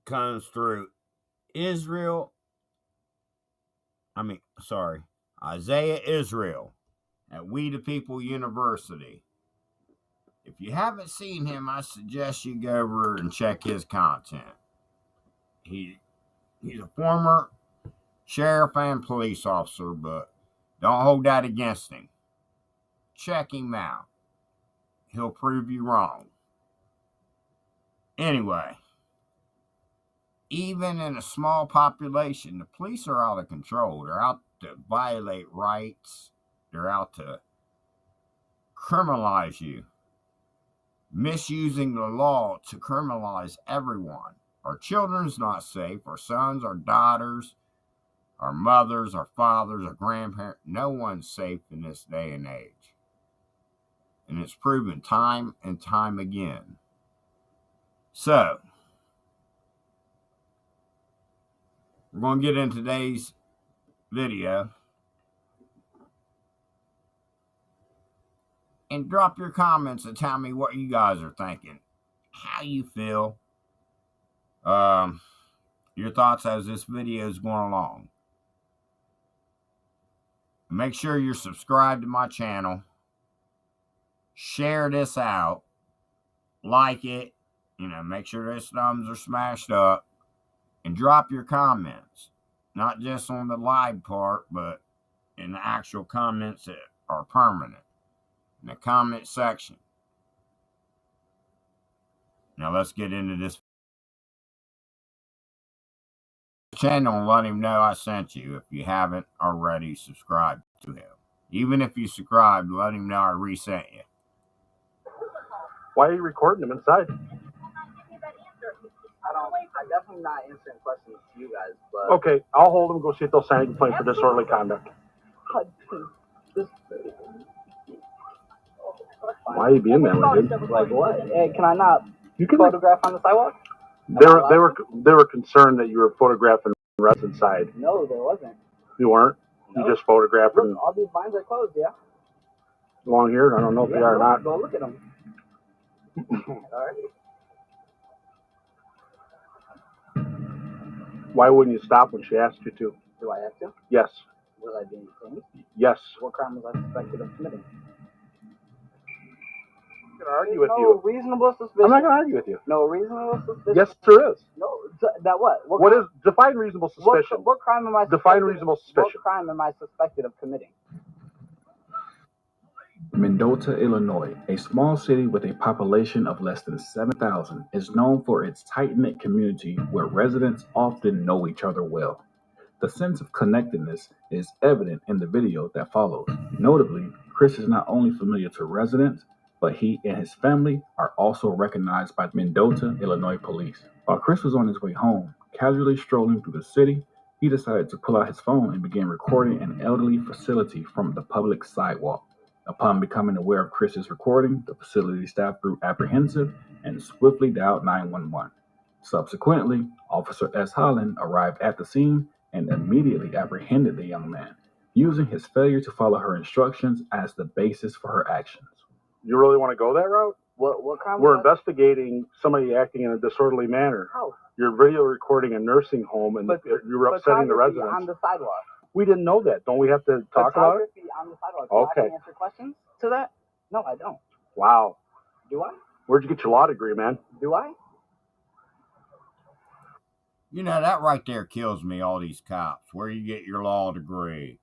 comes through Isaiah Israel at We the People University. If you haven't seen him, I suggest you go over and check his content. He's a former sheriff and police officer, but don't hold that against him. Check him out. He'll prove you wrong. Anyway, even in a small population, the police are out of control. They're out to violate rights. They're out to criminalize you. Misusing the law to criminalize everyone. Our children's not safe. Our sons, our daughters, our mothers, our fathers, our grandparents. No one's safe in this day and age. And it's proven time and time again. So, we're going to get into today's video. And drop your comments and tell me what you guys are thinking. How you feel. Your thoughts as this video is going along. Make sure you're subscribed to my channel. Share this out. Like it. Make sure those thumbs are smashed up. And drop your comments. Not just on the live part, but in the actual comments that are permanent. In the comment section. Now let's get into this channel and let him know I sent you if you haven't already subscribed to him. Even if you subscribed, let him know I resent you. Why are you recording him inside? I'm definitely not answering questions to you guys, but... Okay, I'll hold him, go see if they'll sign a complaint for disorderly conduct. Why are you being that way, dude? Like what? Hey, can I not You can photograph on the sidewalk? They were concerned that you were photographing residents inside. No, there wasn't. You weren't? No. You just photographed them Look, all these blinds are closed, yeah? along here? I don't know if they are or not. Go look at them. Alright. Why wouldn't you stop when she asked you to? Do I have to? Yes. Was I being detained? Yes. What crime was I suspected of committing? I'm going to argue with no you. Reasonable suspicion. I'm not going to argue with you. No reasonable suspicion. Yes, there is. No, that what? What is define reasonable suspicion? What crime am I? Define reasonable suspicion. What crime am I suspected of committing? Mendota, Illinois, a small city with a population of less than 7,000, is known for its tight-knit community where residents often know each other well. The sense of connectedness is evident in the video that follows. Notably, Chris is not only familiar to residents, but he and his family are also recognized by Mendota, Illinois police. While Chris was on his way home, casually strolling through the city, he decided to pull out his phone and begin recording an elderly facility from the public sidewalk. Upon becoming aware of Chris's recording, the facility staff grew apprehensive and swiftly dialed 911. Subsequently, Officer S. Holland arrived at the scene and immediately apprehended the young man, using his failure to follow her instructions as the basis for her actions. You really want to go that route? What crime? We're investigating somebody acting in a disorderly manner. How? You're video recording a nursing home, and you're upsetting the residents. On the sidewalk. We didn't know that. Don't we have to talk about it? On the sidewalk. Okay. Do I answer questions to that? No, I don't. Wow. Do I? Where'd you get your law degree, man? Do I? That right there kills me, all these cops. Where you get your law degree.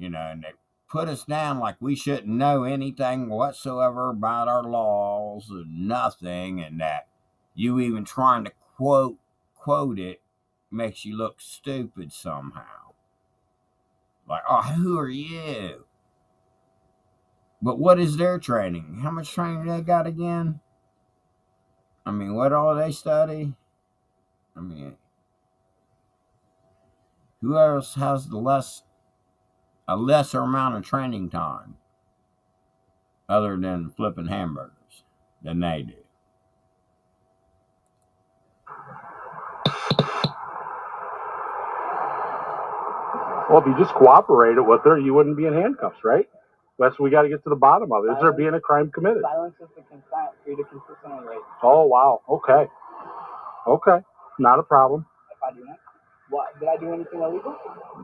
And they put us down like we shouldn't know anything whatsoever about our laws and nothing, and that you even trying to quote it makes you look stupid somehow. Like, oh, who are you? But what is their training? How much training they got again? What all they study? Who else has a lesser amount of training time other than flipping hamburgers than they do? Well, if you just cooperated with her, you wouldn't be in handcuffs, right? That's what we got to get to the bottom of. Is there being a crime committed? Silence is the consent for you to consistently rape. Oh, wow. Okay. Not a problem. If I do not, what did I do anything illegal?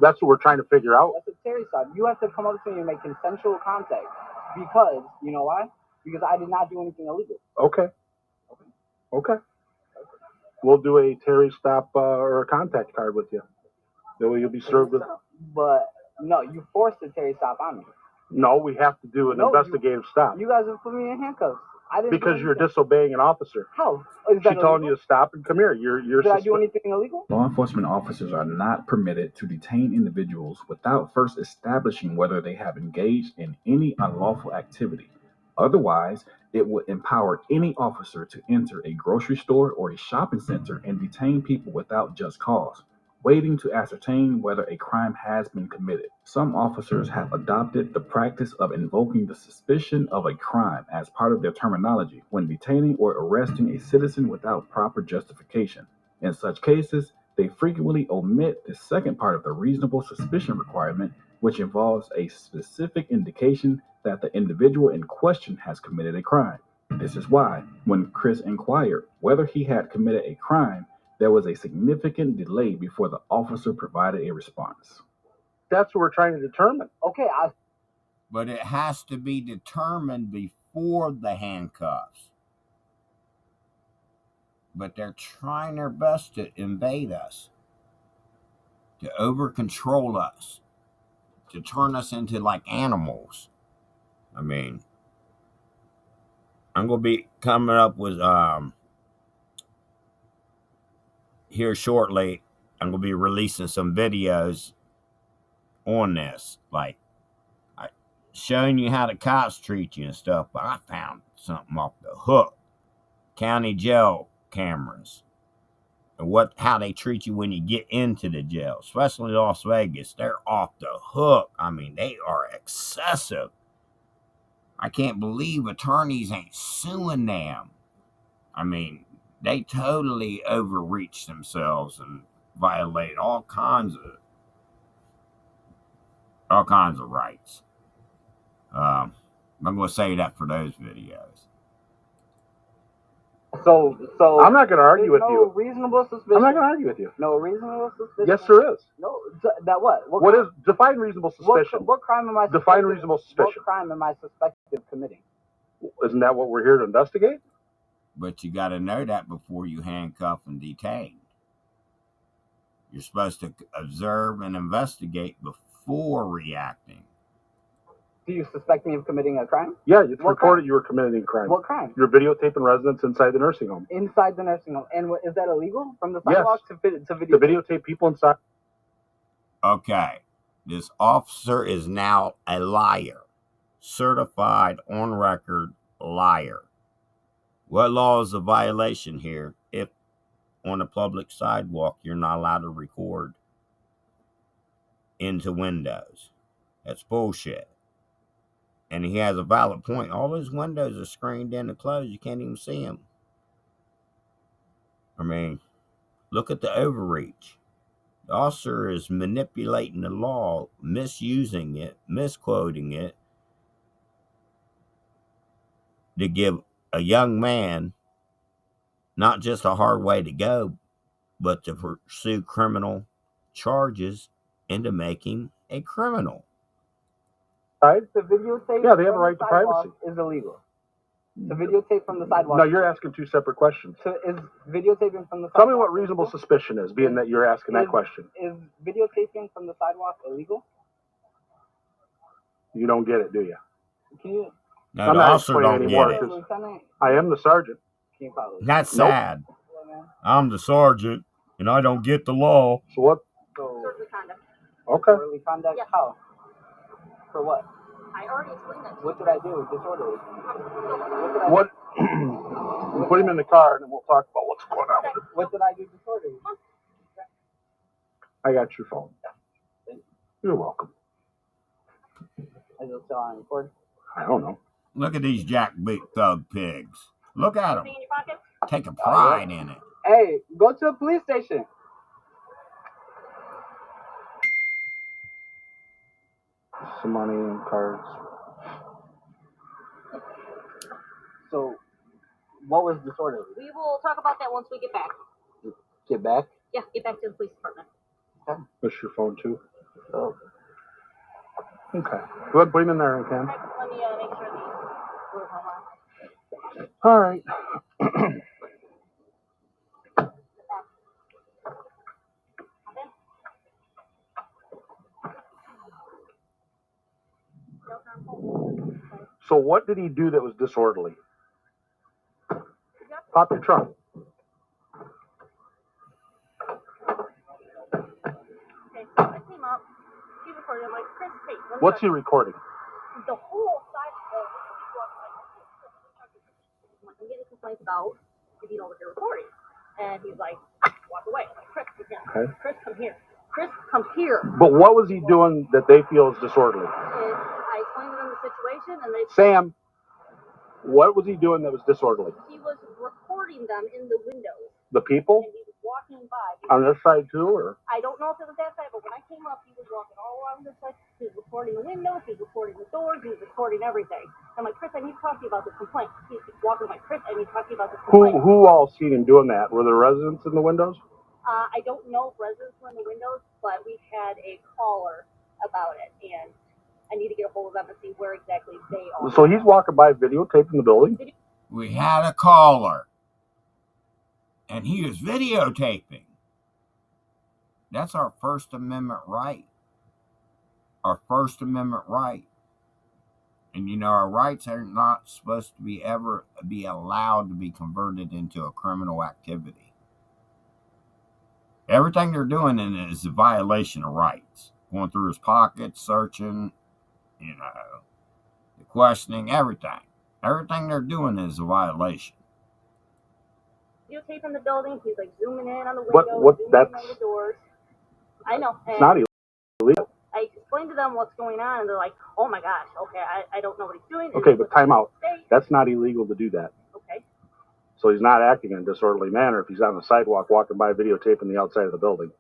That's what we're trying to figure out. That's a Terry stop. You have to come up to me and make consensual contact because you know why? Because I did not do anything illegal. Okay. Okay. We'll do a Terry stop or a contact card with you. That way you'll be served with. But no, you forced the Terry stop on me. No, we have to do an No, investigative stop You guys have put me in handcuffs. I didn't. because do you're anything. disobeying an officer. How? Is She that telling illegal? you to stop and come here. You're Did I do anything illegal? Law enforcement officers are not permitted to detain individuals without first establishing whether they have engaged in any unlawful activity. Otherwise, it would empower any officer to enter a grocery store or a shopping center and detain people without just cause, waiting to ascertain whether a crime has been committed. Some officers have adopted the practice of invoking the suspicion of a crime as part of their terminology when detaining or arresting a citizen without proper justification. In such cases, they frequently omit the second part of the reasonable suspicion requirement, which involves a specific indication that the individual in question has committed a crime. This is why, when Chris inquired whether he had committed a crime, there was a significant delay before the officer provided a response. That's what we're trying to determine. Okay, But it has to be determined before the handcuffs. But they're trying their best to invade us, to over control us, to turn us into like animals. I mean, I'm going to be coming up with, here shortly, I'm going to be releasing some videos on this, like showing you how the cops treat you and stuff. But I found something off the hook. County jail cameras. And how they treat you when you get into the jail, especially Las Vegas. They're off the hook. I mean, they are excessive. I can't believe attorneys ain't suing them. I mean, they totally overreach themselves and violate all kinds of rights. I'm going to say that for those videos. So I'm not going to argue with no you. reasonable suspicion. I'm not going to argue with you. No reasonable suspicion. Yes, there is. No, that what? What is define reasonable suspicion? What crime am I? Define reasonable suspicion. What crime am I suspected of committing? Isn't that what we're here to investigate? But you got to know that before you handcuff and detain. You're supposed to observe and investigate before reacting. Do you suspect me of committing a crime? Yeah, it's What reported crime? you were committing a crime. What crime? You're videotaping residents inside the nursing home. Inside the nursing home. And is that illegal from the Yes. sidewalk to To video? videotape people inside. Okay, this officer is now a liar. Certified on record liar. What law is a violation here if on a public sidewalk you're not allowed to record into windows? That's bullshit. And he has a valid point. All those windows are screened in and closed. You can't even see them. I mean, look at the overreach. The officer is manipulating the law, misusing it, misquoting it to give a young man not just a hard way to go, but to pursue criminal charges into making a criminal. Right? To videotape Yeah, they have a from right the to sidewalk privacy. is illegal. To videotape from the sidewalk. No, you're asking two separate questions. Is videotaping from the sidewalk. Tell me what reasonable suspicion is, being that you're asking that question. Is videotaping from the sidewalk illegal? You don't get it, do you? Can you? No, I'm the not officer don't explaining get anymore, it. 'cause Lieutenant, I am the sergeant. can you follow? That's Nope. sad. I'm the sergeant, and I don't get the law. So what? So, Disorderly conduct. Okay. disorderly conduct? Yes. How? For what? I already explained that to What did I do? Disorderly. you. What? We put him in the car, and then we'll talk about what's going on with it. What did I do disorderly? I got your phone. You're welcome. Is it still on record? I don't know. Look at these jackboot thug pigs. Look at them. Anything in your pocket? Take a pride in it. Hey, go to the police station. Some money and cards. So, what was disorderly? We will talk about that once we get back. Get back. Yeah, get back to the police department. That's your phone too. Oh. Okay. Go ahead and put him in there, Cam. Alright, let me make sure these blue home on. All right. So what did he do that was disorderly? Pop your trunk. Okay, so I came up, he recorded, I'm like, Chris, hey, let me What's he talk. recording? The whole side of the I'm getting complaints about if you know what you're recording. And he's like, walk away. I'm like, Chris, come here. Okay. Chris, come here. Chris, come here. But what was he doing that they feel is disorderly? I explained to them the situation, and they Sam, what was he doing that was disorderly? he was recording them in the windows, The people and he was walking by. on this side too, or? I don't know if it was that side, but when I came up, he was walking all around this side. He was recording the windows, he was recording the doors, he was recording everything. I'm like, Chris, I need to talk to you about this complaint. He's walking, I'm like, Chris, I need to talk to you about this complaint. Who all seen him doing that? Were there residents in the windows? I don't know if residents were in the windows, but we had a caller about it, and I need to get a hold of them and see where exactly they are. So he's walking by videotaping the building? We had a caller, and he was videotaping. That's our First Amendment right. Our First Amendment right. And you know, our rights are not supposed to be ever be allowed to be converted into a criminal activity. Everything they're doing in it is a violation of rights. Going through his pockets, searching, you know, questioning, everything. Everything they're doing is a violation. Videotaping the building, he's like zooming in on the What- windows, zooming that's- in on the doors. I know. It's not illegal. I explained to them what's going on, and they're like, oh my gosh, okay, I don't know what he's doing. Okay, but time out. State. That's not illegal to do that. Okay. So he's not acting in a disorderly manner if he's on the sidewalk walking by videotaping the outside of the building.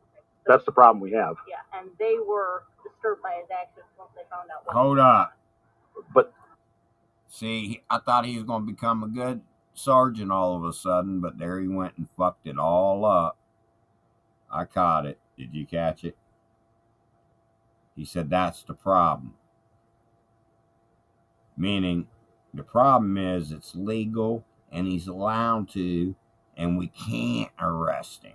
That's the problem we have. Yeah, and they were disturbed by his actions once they found out what Hold up. But See, I thought he was going to become a good sergeant all of a sudden, but there he went and fucked it all up. I caught it. Did you catch it? He said that's the problem. Meaning, the problem is it's legal and he's allowed to, and we can't arrest him.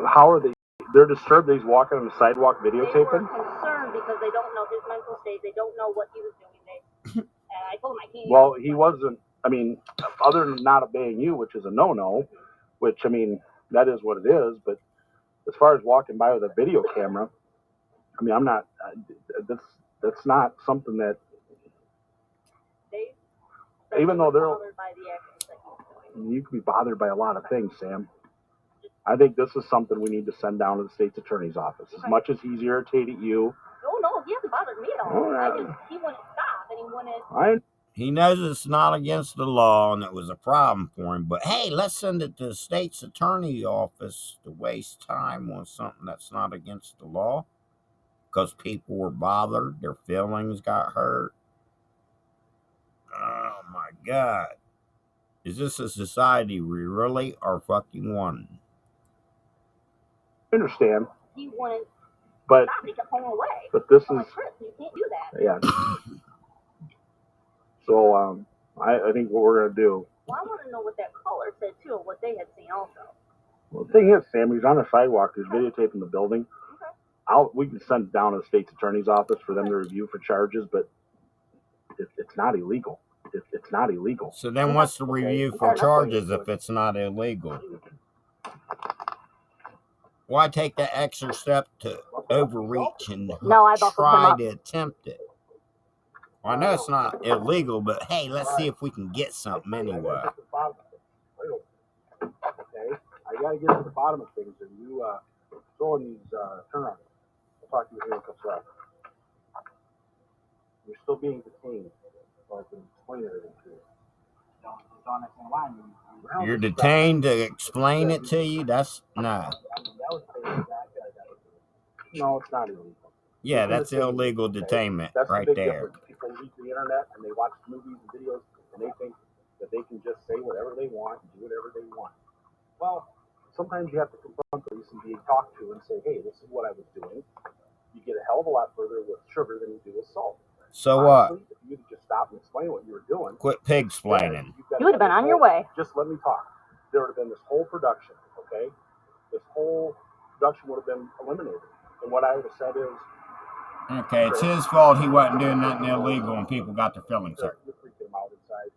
how are they? They're disturbed that he's walking on the sidewalk They were videotaping? concerned because they don't know his mental state. They don't know what he was doing. And I told him I can't. Well, he wasn't, I mean, other than not obeying you, which is a no-no, which, I mean, that is what it is, but as far as walking by with a video camera, I mean, I'm not, that's not something that, They even though they're, bothered by the actions that he's doing. you can be bothered by a lot of things, Sam. I think this is something we need to send down to the state's attorney's office. As much as he's irritated you, Oh no, he hasn't bothered me at all. Oh, yeah. He wouldn't stop, and he wouldn't. He knows it's not against the law and it was a problem for him, but hey, let's send it to the state's attorney office to waste time on something that's not against the law because people were bothered, their feelings got hurt. Oh my God. Is this a society we really are fucking wanting? I understand, He wouldn't but, stop. He kept pulling away. but this I'm is, like, Chris, you can't do that. yeah. So, I think what we're gonna do, Well, I want to know what that caller said too, and what they had seen also. well, the thing is, Sam, he's on the sidewalk, he's videotaping the building. Okay. We can send it down to the state's attorney's office for them to review for charges, but it's not illegal. It's not illegal. So then what's the review for charges if it's not illegal? Why take that extra step to overreach and No, I buckled him try up. to attempt it? Well, I know it's not illegal, but hey, let's see if we can get something anyway. Okay, I gotta get to the bottom of things, and you throwing these turnarounds. I'll talk to you here in a couple seconds. You're still being detained, so I can explain everything to you. Don't understand why. I mean, You're detained to explain it to you? That's no. that was crazy. No, it's not illegal. Yeah, that's illegal detainment That's right the big there. difference. People read the internet and they watch movies and videos and they think that they can just say whatever they want and do whatever they want. Well, sometimes you have to confront police and be talked to and say, hey, this is what I was doing. You get a hell of a lot further with sugar than you do with salt. So Honestly, what? if you could just stop and explain what you were doing, Quit pig splaining. You would have been on your way. Just let me talk. There would have been this whole production, okay? This whole production would have been eliminated. And what I would have said is, Okay, it's his fault he wasn't doing nothing illegal and people got their feelings hurt. you're freaking them out inside.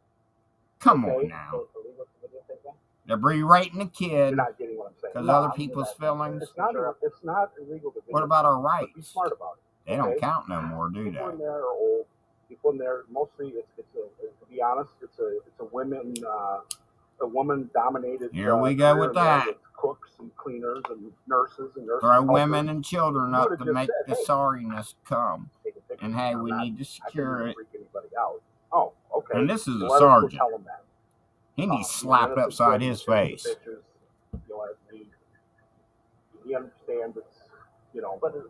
Come Okay? on now. So it's illegal to videotape them? They're berating the kid You're not getting what I'm saying. because No, other I'm people's just- feelings. It's not illegal to videotape. What about our But be rights? smart about it. They don't okay? count no more, do People they? in there are old. People in there, mostly, to be honest, it's a woman-dominated. Here we go career with in there that. cooks and cleaners and nurses and nurses. Throw women and children You up would've to just make said, the hey, sorriness come. take a picture. And hey, I'm we not- need to I secure couldn't it. freak anybody out. Oh, okay. And this is a Well, let's go sergeant. tell them that. He needs You slapped know, upside it's his good, face. pictures, you know, he understands it's, you know. But as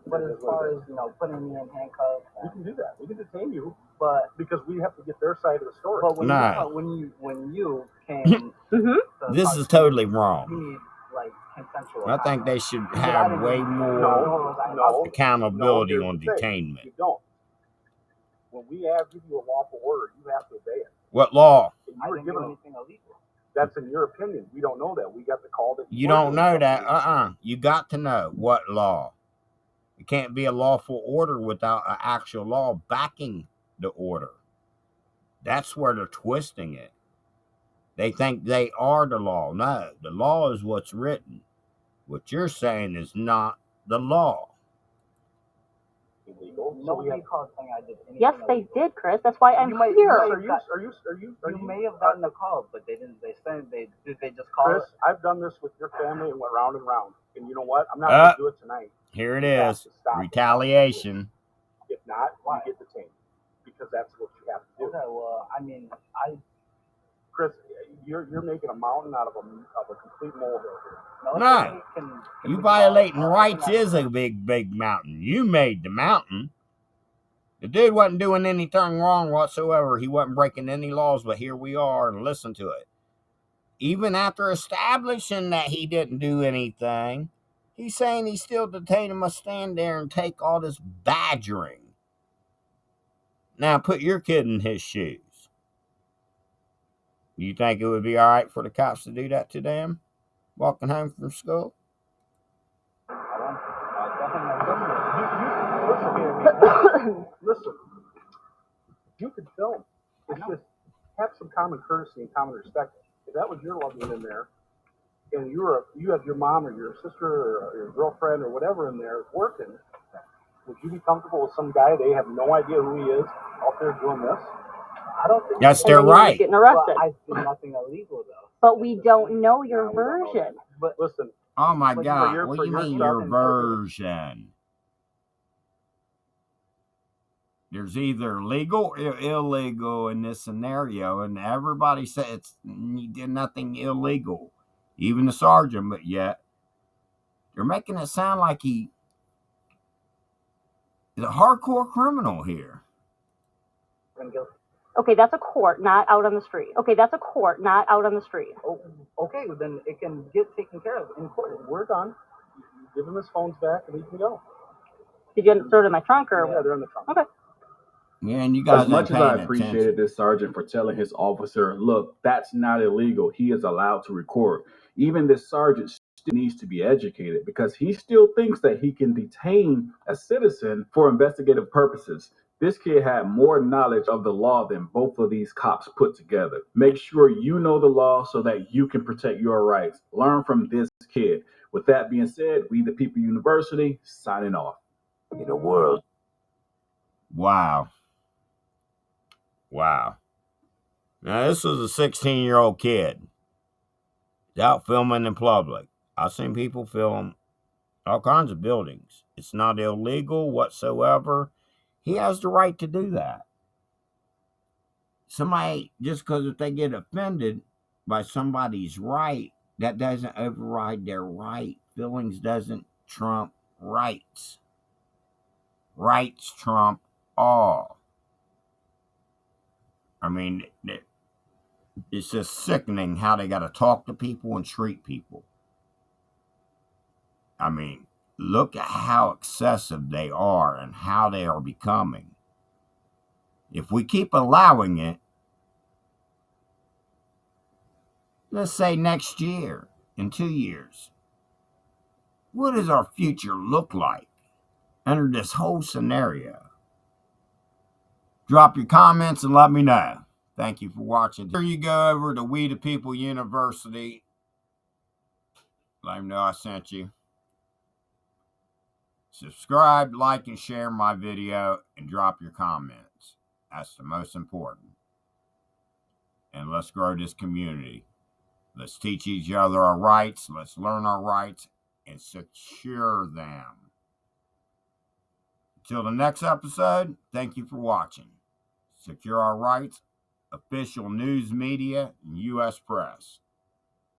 far as, putting me in handcuffs, we can do that. We can detain you, but because we have to get their side of the story. but when No. when you came, Mm-hmm. This is totally you wrong. need like consensual. I think they should Because I have didn't- way more No. accountability here's on the thing. detainment. You don't. When we give you a lawful order, you have to obey it. What law? And I you were didn't do given anything illegal. That's in your opinion. We don't know that. We got the call that You were don't doing know something that. illegal. You got to know what law. It can't be a lawful order without an actual law backing the order. That's where they're twisting it. They think they are the law. No, the law is what's written. What you're saying is not the law. Illegal. So we Nobody have. called saying I did anything. Yes, they illegal. did, Chris. That's why I'm You might- here. you Are You you may have gotten a call, but they didn't. Did they just call Chris, it? I've done this with your family and went round and round. And you know what? I'm not going to do it tonight. Here it You have is. to stop. Retaliation. If not, Why? you get detained. Because that's what you have to do. Okay, well, I mean, Chris, you're making a mountain out of a complete molehill here. military can You be violating involved. rights is a big, big mountain. You made the mountain. The dude wasn't doing anything wrong whatsoever. He wasn't breaking any laws, but here we are and listen to it. Even after establishing that he didn't do anything, he's saying he still detained him to stand there and take all this badgering. Now put your kid in his shoes. You think it would be all right for the cops to do that to them walking home from school? Listen, you can film. It's just have some common courtesy and common respect. If that was your loved one in there, and you have your mom or your sister or your girlfriend or whatever in there working, would you be comfortable with some guy they have no idea who he is out there doing this? I don't think That's And their then you end up right. getting But arrested. I did nothing illegal though. But we don't know your No, we don't know version. But listen, Oh my But for God. your- What for do you your mean stuff your and version? There's either legal or illegal in this scenario, and everybody says he did nothing illegal, even the sergeant, but yet they're making it sound like he is a hardcore criminal here. Okay, that's a court, not out on the street. Okay, that's a court, not out on the street. Oh, okay, well, then it can get taken care of in court. we're done. Give him his phones back and he can go. Did you throw it in my trunk or? Yeah, they're in the trunk. Okay. Man, you guys As much ain't as I paying appreciated attention. this sergeant for telling his officer, look, that's not illegal. He is allowed to record. Even this sergeant still needs to be educated because he still thinks that he can detain a citizen for investigative purposes. This kid had more knowledge of the law than both of these cops put together. Make sure you know the law so that you can protect your rights. Learn from this kid. With that being said, We the People University, signing off. In a world. Wow. Wow. Now, this was a 16-year-old kid. He's out filming in public. I've seen people film all kinds of buildings. It's not illegal whatsoever. He has the right to do that. Somebody, just because if they get offended by somebody's right, that doesn't override their right. Feelings doesn't trump rights. Rights trump all. I mean, It's just sickening how they got to talk to people and treat people. I mean, look at how excessive they are and how they are becoming. If we keep allowing it, let's say next year, in 2 years, what does our future look like under this whole scenario? Drop your comments and let me know. Thank you for watching. Here you go over to We the People University. Let them know I sent you. Subscribe, like, and share my video, and drop your comments. That's the most important. And let's grow this community. Let's teach each other our rights. Let's learn our rights and secure them. Until the next episode, thank you for watching. Secure Our Rights, official news media, and U.S. Press.